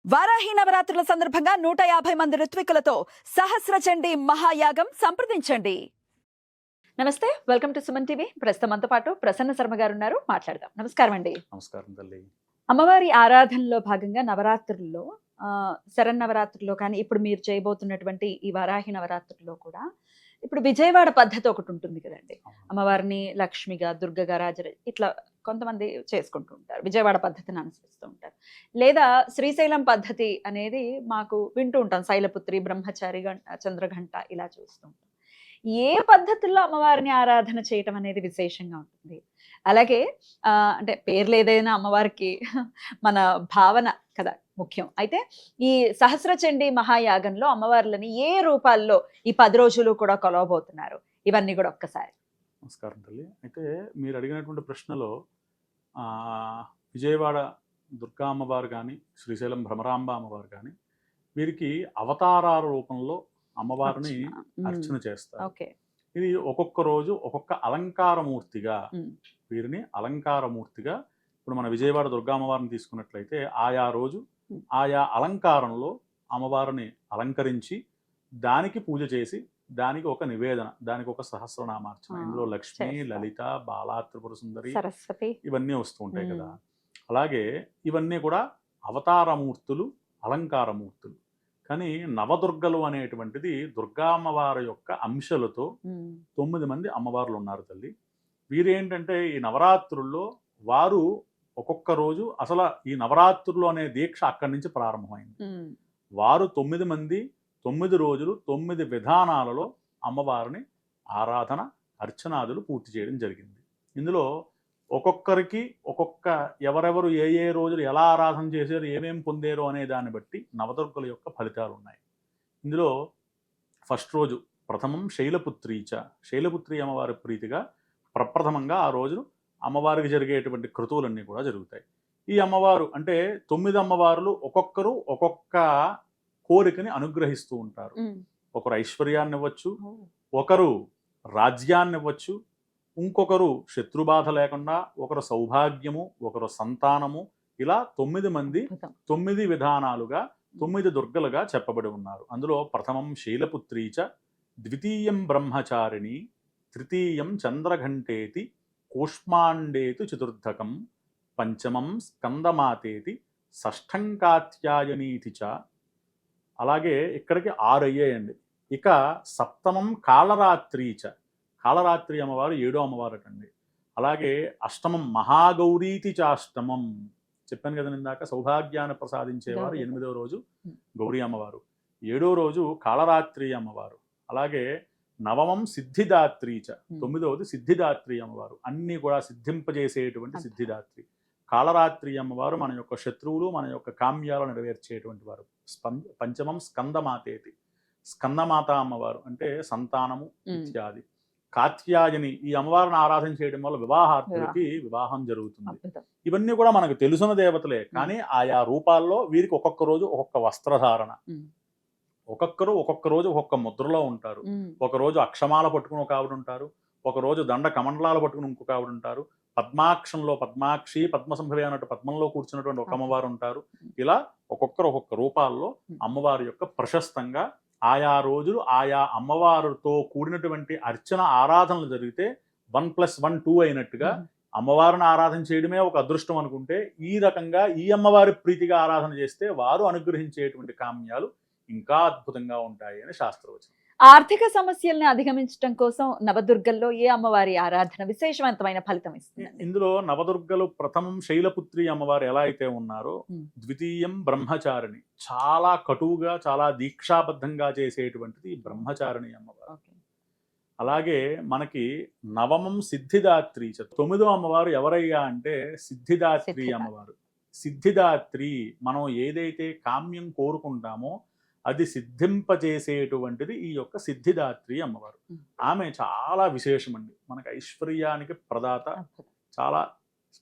వారాహి నవరాత్రుల సందర్భంగా 150 మంది ఋత్వికులతో సహస్ర చండీ మహాయాగం సంప్రదించండి. నమస్తే, వెల్కమ్ టు సుమన్ టీవీ. ప్రస్తుతం మనతో పాటు ప్రసన్న శర్మ గారు ఉన్నారు, మాట్లాడదాం. నమస్కారం అండి. నమస్కారం తల్లి. అమ్మవారి ఆరాధనలో భాగంగా నవరాత్రుల్లో శరన్నవరాత్రుల్లో కానీ ఇప్పుడు మీరు చేయబోతున్నటువంటి ఈ వారాహి నవరాత్రుల్లో కూడా ఇప్పుడు విజయవాడ పద్ధతి ఒకటి ఉంటుంది కదండి. అమ్మవారిని లక్ష్మిగా, దుర్గగా, ఇట్లా కొంతమంది చేసుకుంటూ ఉంటారు, విజయవాడ పద్ధతిని అనుసరిస్తూ ఉంటారు. లేదా శ్రీశైలం పద్ధతి అనేది మాకు వింటూ ఉంటాం, శైలపుత్రి, బ్రహ్మచారి, చంద్రఘంట ఇలా చూస్తూ ఉంటాం. ఏ పద్ధతుల్లో అమ్మవారిని ఆరాధన చేయటం అనేది విశేషంగా ఉంటుంది. అలాగే అంటే పేర్లు ఏదైనా అమ్మవారికి మన భావన కదా ముఖ్యం. అయితే ఈ సహస్ర చండీ మహాయాగంలో అమ్మవార్లని ఏ రూపాల్లో ఈ 10 రోజులు కూడా కొలవబోతున్నారు, ఇవన్నీ కూడా ఒక్కసారి. నమస్కారం తల్లి. అయితే మీరు అడిగినటువంటి ప్రశ్నలో విజయవాడ దుర్గా అమ్మవారు కానీ, శ్రీశైలం భ్రమరాంబ అమ్మవారు కానీ, వీరికి అవతారాల రూపంలో అమ్మవారిని అర్చన చేస్తారు. ఇది ఒక్కొక్క రోజు ఒక్కొక్క అలంకారమూర్తిగా, వీరిని అలంకారమూర్తిగా, ఇప్పుడు మన విజయవాడ దుర్గా అమ్మవారిని తీసుకున్నట్లయితే ఆయా రోజు ఆయా అలంకారంలో అమ్మవారిని అలంకరించి దానికి పూజ చేసి దానికి ఒక నివేదన, దానికి ఒక సహస్రనామార్చన, ఇందులో లక్ష్మి, లలిత, బాలా, త్రిపుర సుందరి, సరస్వతి ఇవన్నీ వస్తూ ఉంటాయి కదా. అలాగే ఇవన్నీ కూడా అవతారమూర్తులు, అలంకారమూర్తులు. కానీ నవదుర్గలు అనేటువంటిది దుర్గా అమ్మవారి యొక్క అంశాలతో 9 మంది అమ్మవార్లు ఉన్నారు తల్లి. వీరేంటంటే ఈ నవరాత్రుల్లో వారు ఒక్కొక్క రోజు, అసలు ఈ నవరాత్రులు అనే దీక్ష అక్కడి నుంచి ప్రారంభమైంది. వారు 9 మంది 9 రోజులు 9 విధానాలలో అమ్మవారిని ఆరాధన, అర్చనాదులు పూర్తి చేయడం జరిగింది. ఇందులో ఒక్కొక్కరికి ఒక్కొక్క ఎవరెవరు ఏ ఏ రోజులు ఎలా ఆరాధన చేశారు, ఏమేమి పొందారు అనే దాన్ని బట్టి నవదుర్గల యొక్క ఫలితాలు ఉన్నాయి. ఇందులో ఫస్ట్ రోజు ప్రథమం శైలపుత్రీచ, శైలపుత్రి అమ్మవారి ప్రీతిగా ప్రప్రథమంగా ఆ రోజు అమ్మవారికి జరిగేటువంటి క్రతువులన్నీ కూడా జరుగుతాయి. ఈ అమ్మవారు అంటే 9 అమ్మవారులు ఒక్కొక్కరు ఒక్కొక్క కోరికని అనుగ్రహిస్తూ ఉంటారు. ఒకరు ఐశ్వర్యాన్ని ఇవ్వచ్చు, ఒకరు రాజ్యాన్ని ఇవ్వచ్చు, ఇంకొకరు శత్రుబాధ లేకుండా, ఒకరు సౌభాగ్యము, ఒకరు సంతానము, ఇలా 9 మంది 9 విధానాలుగా 9 దుర్గలుగా చెప్పబడి ఉన్నారు. అందులో ప్రథమం శైలపుత్రీచ, ద్వితీయం బ్రహ్మచారిణి, తృతీయం చంద్రఘంటేతి, కూష్మాండేతు చతుర్థకం, పంచమం స్కందమాతేతి, షష్ఠం కాత్యాయనీతి చ. అలాగే ఇక్కడికి 6 అయ్యాయండి. ఇక సప్తమం కాళరాత్రీచ, కాళరాత్రి అమ్మవారు 7వ అమ్మవారు అటండి. అలాగే అష్టమం మహాగౌరీతి చాష్టమం, చెప్పాను కదా ఇందాక, సౌభాగ్యాన్ని ప్రసాదించేవారు 8వ రోజు గౌరీ అమ్మవారు, 7వ రోజు కాళరాత్రి అమ్మవారు. అలాగే నవమం సిద్ధిదాత్రీచ, 9వది సిద్ధిదాత్రి అమ్మవారు, అన్నీ కూడా సిద్ధింపజేసేటువంటి సిద్ధిదాత్రి. కాళరాత్రి అమ్మవారు మన యొక్క శత్రువులు, మన యొక్క కామ్యాలు నెరవేర్చేటువంటి వారు. పంచమం స్కందమాతేతి, స్కందమాత అమ్మవారు అంటే సంతానము ఇత్యాది. కాత్యాయని, ఈ అమ్మవారిని ఆరాధన చేయడం వల్ల వివాహార్థులకి వివాహం జరుగుతుంది. ఇవన్నీ కూడా మనకు తెలుసున్న దేవతలే, కానీ ఆయా రూపాల్లో వీరికి ఒక్కొక్క రోజు ఒక్కొక్క వస్త్రధారణ, ఒక్కొక్కరు ఒక్కొక్క రోజు ఒక్కొక్క ముద్రలో ఉంటారు. ఒక రోజు అక్షమాల పట్టుకుని ఒక ఆవిడ ఉంటారు, ఒక రోజు దండ కమండలాలు పట్టుకుని ఇంకొక ఆవిడ ఉంటారు, పద్మాక్షంలో పద్మాక్షి, పద్మసంభవి అన్నట్టు పద్మంలో కూర్చున్నటువంటి ఒక అమ్మవారు ఉంటారు. ఇలా ఒక్కొక్కరు ఒక్కొక్క రూపాల్లో అమ్మవారి యొక్క ప్రశస్తంగా ఆయా రోజులు ఆయా అమ్మవారితో కూడినటువంటి అర్చన ఆరాధనలు జరిగితే 1+1 2 అయినట్టుగా అమ్మవారిని ఆరాధన చేయడమే ఒక అదృష్టం అనుకుంటే, ఈ రకంగా ఈ అమ్మవారి ప్రీతిగా ఆరాధన చేస్తే వారు అనుగ్రహించేటువంటి కామ్యాలు ఇంకా అద్భుతంగా ఉంటాయి అని శాస్త్రవచనం. ఆర్థిక సమస్యల్ని అధిగమించడం కోసం నవదుర్గల్లో ఏ అమ్మవారి ఆరాధన విశేషవంతమైన ఫలితం ఇస్తుంది? ఇందులో నవదుర్గలు ప్రథమం శైలపుత్రి అమ్మవారు ఎలా అయితే ఉన్నారో, ద్వితీయం బ్రహ్మచారిణి, చాలా కటువుగా చాలా దీక్షాబద్ధంగా చేసేటువంటిది బ్రహ్మచారిణి అమ్మవారు. అలాగే మనకి నవమం సిద్ధిదాత్రి, 9వ అమ్మవారు ఎవరయ్యా అంటే సిద్ధిదాత్రి అమ్మవారు. సిద్ధిదాత్రి, మనం ఏదైతే కామ్యం కోరుకుంటామో అది సిద్ధింపజేసేటువంటిది ఈ యొక్క సిద్ధిదాత్రి అమ్మవారు. ఆమె చాలా విశేషమండి, మనకి ఐశ్వర్యానికి ప్రదాత. చాలా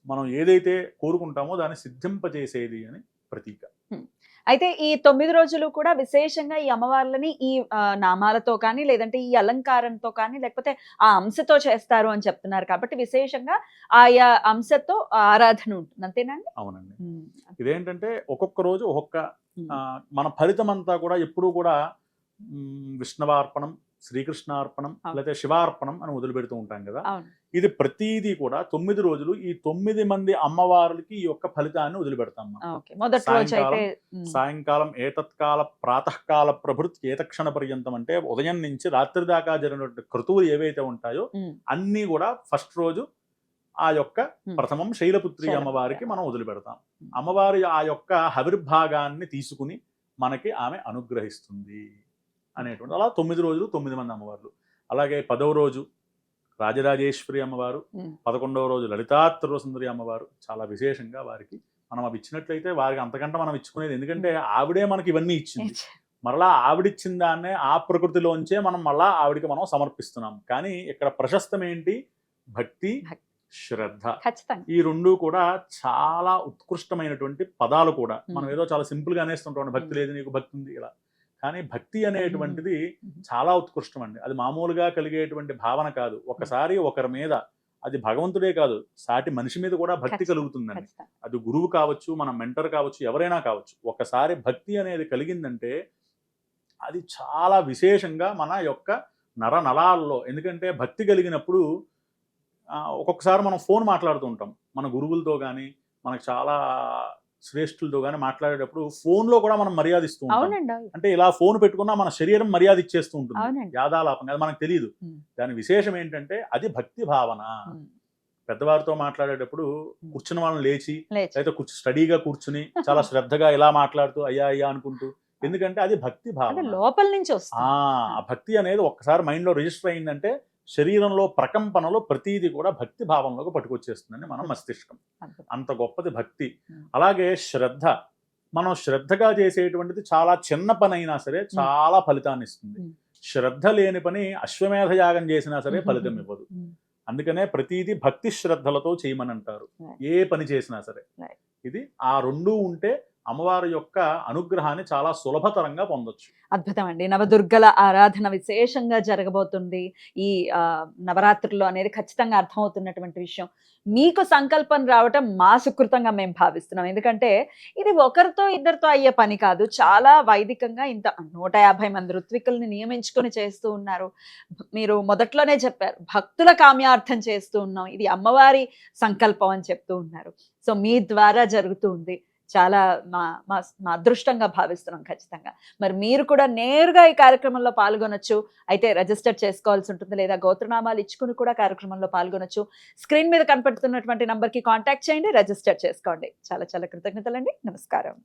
మనం ఏదైతే కోరుకుంటామో దాన్ని సిద్ధింపజేసేది అని ప్రతీక. అయితే ఈ 9 రోజులు కూడా విశేషంగా ఈ అమ్మవార్లని ఈ నామాలతో కానీ లేదంటే ఈ అలంకారంతో కానీ లేకపోతే ఆ అంశతో చేస్తారు అని చెప్తున్నారు కాబట్టి విశేషంగా ఆయా అంశతో ఆరాధన ఉంటుంది అంతేనండి. అవునండి. ఇదేంటంటే ఒక్కొక్క రోజు ఒక్కొక్క మన ఫలితం అంతా కూడా ఎప్పుడూ కూడా విష్ణవార్పణం, శ్రీకృష్ణార్పణం, లేకపోతే శివార్పణం అని వదిలిపెడుతూ ఉంటాం కదా. ఇది ప్రతిదీ కూడా 9 రోజులు ఈ 9 మంది అమ్మవార్లకి ఈ యొక్క ఫలితాన్ని వదిలిపెడతాం మనం. సాయంకాలం ఏతత్కాల ప్రాతకాల ప్రభృత్ ఏతక్షణ పర్యంతం అంటే ఉదయం నుంచి రాత్రి దాకా జరిగిన క్రతువులు ఏవైతే ఉంటాయో అన్నీ కూడా ఫస్ట్ రోజు ఆ యొక్క ప్రథమం శైలపుత్రి అమ్మవారికి మనం వదిలిపెడతాం. అమ్మవారి ఆ యొక్క హవిర్భాగాన్ని తీసుకుని మనకి ఆమె అనుగ్రహిస్తుంది అనేటువంటి అలా 9 రోజులు 9 మంది అమ్మవార్లు. అలాగే 10వ రోజు రాజరాజేశ్వరి అమ్మవారు, 11వ రోజు లలితా త్రిపురసుందరి అమ్మవారు. చాలా విశేషంగా వారికి మనం అవి ఇచ్చినట్లయితే వారికి అంతకంటే మనం ఇచ్చుకునేది, ఎందుకంటే ఆవిడే మనకి ఇవన్నీ ఇచ్చింది. మరలా ఆవిడిచ్చిన దాన్నే ఆ ప్రకృతిలోంచే మనం మళ్ళా ఆవిడికి మనం సమర్పిస్తున్నాం. కానీ ఇక్కడ ప్రశస్తం ఏంటి? భక్తి, శ్రద్ధ. ఈ రెండు కూడా చాలా ఉత్కృష్టమైనటువంటి పదాలు కూడా. మనం ఏదో చాలా సింపుల్ గా అనేస్తుంటాం, భక్తి లేదు నీకు భక్తి ఉంది ఇలా. కానీ భక్తి అనేటువంటిది చాలా ఉత్కృష్టం అండి. అది మామూలుగా కలిగేటువంటి భావన కాదు. ఒకసారి ఒకరి మీద, అది భగవంతుడే కాదు సాటి మనిషి మీద కూడా భక్తి కలుగుతుందండి. అది గురువు కావచ్చు, మన మెంటర్ కావచ్చు, ఎవరైనా కావచ్చు. ఒకసారి భక్తి అనేది కలిగిందంటే అది చాలా విశేషంగా మన యొక్క నరాల్లో, ఎందుకంటే భక్తి కలిగినప్పుడు ఒక్కొక్కసారి మనం ఫోన్ మాట్లాడుతూ ఉంటాం మన గురువులతో కానీ, మనకు చాలా శ్రేష్ఠులతో కానీ మాట్లాడేటప్పుడు ఫోన్లో కూడా మనం మర్యాద ఇస్తూ ఉంటాం. అంటే ఇలా ఫోన్ పెట్టుకున్నా మన శరీరం మర్యాద ఇచ్చేస్తూ ఉంటుంది, యాదాలాపం. అది మనకు తెలియదు. దాని విశేషం ఏంటంటే అది భక్తి భావన. పెద్దవారితో మాట్లాడేటప్పుడు కూర్చున్న వాళ్ళని లేచి లేదా స్టడీగా కూర్చుని చాలా శ్రద్ధగా ఇలా మాట్లాడుతూ అయ్యా అయ్యా అనుకుంటూ, ఎందుకంటే అది భక్తి భావన లోపల నుంచి వస్తుంది. ఆ భక్తి అనేది ఒక్కసారి మైండ్ లో రిజిస్టర్ అయిందంటే శరీరంలో ప్రకంపనలో ప్రతీది కూడా భక్తి భావంలోకి పట్టుకొచ్చేస్తుందండి మనం మస్తిష్కం. అంత గొప్పది భక్తి. అలాగే శ్రద్ధ. మనం శ్రద్ధగా చేసేటువంటిది చాలా చిన్న పని అయినా సరే చాలా ఫలితాన్ని ఇస్తుంది. శ్రద్ధ లేని పని అశ్వమేధ యాగం చేసినా సరే ఫలితం ఇవ్వదు. అందుకనే ప్రతీది భక్తి శ్రద్ధలతో చేయమని అంటారు, ఏ పని చేసినా సరే. ఇది ఆ రెండూ ఉంటే అమ్మవారి యొక్క అనుగ్రహాన్ని చాలా సులభతరంగా పొందొచ్చు. అద్భుతం అండి. నవదుర్గల ఆరాధన విశేషంగా జరగబోతుంది ఈ నవరాత్రుల్లో అనేది ఖచ్చితంగా అర్థమవుతున్నటువంటి విషయం. మీకు సంకల్పం రావటం మా సుకృతంగా మేము భావిస్తున్నాం. ఎందుకంటే ఇది ఒకరితో ఇద్దరితో అయ్యే పని కాదు. చాలా వైదికంగా ఇంత 150 మంది ఋత్వికుల్ని నియమించుకొని చేస్తూ ఉన్నారు. మీరు మొదట్లోనే చెప్పారు భక్తుల కామ్యార్థం చేస్తూ ఉన్నాం, ఇది అమ్మవారి సంకల్పం అని చెప్తూ ఉన్నారు. సో మీ ద్వారా జరుగుతూ ఉంది. చాలా మా అదృష్టంగా భావిస్తున్నాం ఖచ్చితంగా. మరి మీరు కూడా నేరుగా ఈ కార్యక్రమంలో పాల్గొనొచ్చు. అయితే రిజిస్టర్ చేసుకోవాల్సి ఉంటుంది, లేదా గోత్రనామాలు ఇచ్చుకుని కూడా కార్యక్రమంలో పాల్గొనొచ్చు. స్క్రీన్ మీద కనపడుతున్నటువంటి నంబర్కి కాంటాక్ట్ చేయండి, రిజిస్టర్ చేసుకోండి. చాలా చాలా కృతజ్ఞతలండి. నమస్కారం.